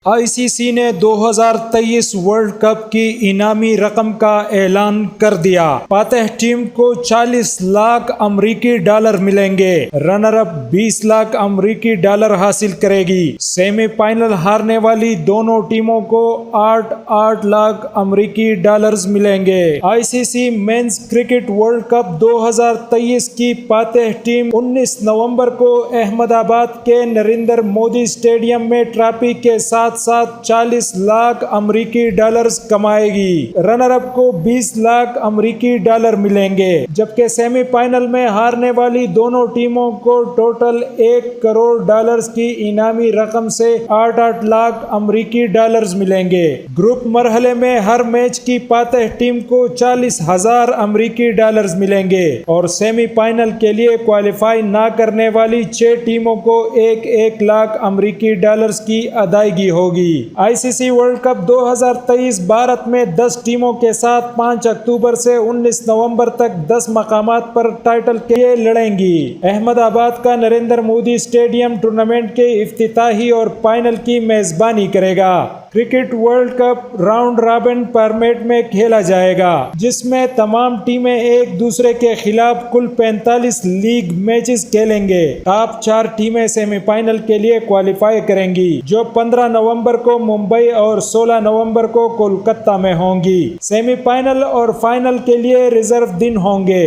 آئی C سی نے 2023 world cup کی انعامی رقم کا اعلان کر دیا۔ فاتح ٹیم کو 40 لاکھ امریکی ڈالر ملیں گے۔ رنر اپ 20 لاکھ امریکی ڈالر حاصل کرے گی۔ سیمی فائنل ہارنے والی دونوں ٹیموں کو 8 لاکھ امریکی ڈالرز ملیں گے۔ I C C men's cricket world cup 2023 کی فاتح ٹیم 19 نومبر کو احمد آباد کے نریندر مودی اسٹیڈیم میں ٹرافی کے ساتھ 40 لاکھ امریکی ڈالرز کمائے گی۔ رنر اپ کو 20 لاکھ امریکی ڈالر ملیں گے، جبکہ سیمی فائنل میں ہارنے والی دونوں ٹیموں کو ٹوٹل 1 کروڑ ڈالرز کی انعامی رقم سے 8 لاکھ امریکی ڈالرز ملیں گے۔ گروپ مرحلے میں ہر میچ کی فاتح ٹیم کو 40,000 امریکی ڈالرز ملیں گے اور سیمی فائنل کے لیے کوالیفائی نہ کرنے والی 6 ٹیموں کو 1 لاکھ امریکی ڈالرز کی ادائیگی ہوگی۔ آئی سی سی ورلڈ کپ 2023 بھارت میں 10 ٹیموں کے ساتھ 5 اکتوبر سے 19 نومبر تک 10 مقامات پر ٹائٹل کے لیے لڑیں گی۔ احمد آباد کا نریندر مودی اسٹیڈیم ٹورنامنٹ کے افتتاحی اور فائنل کی میزبانی کرے گا۔ Cricket world cup round robin format میں کھیلا جائے گا، جس میں تمام ٹیمیں ایک دوسرے کے خلاف کل 45 لیگ میچز کھیلیں گے۔ ٹاپ 4 ٹیمیں سیمی فائنل کے لیے کوالیفائی کریں گی، جو 15 نومبر کو ممبئی اور 16 نومبر کو کولکتہ میں ہوں گی۔ سیمی فائنل اور فائنل کے لیے ریزرو دن ہوں گے۔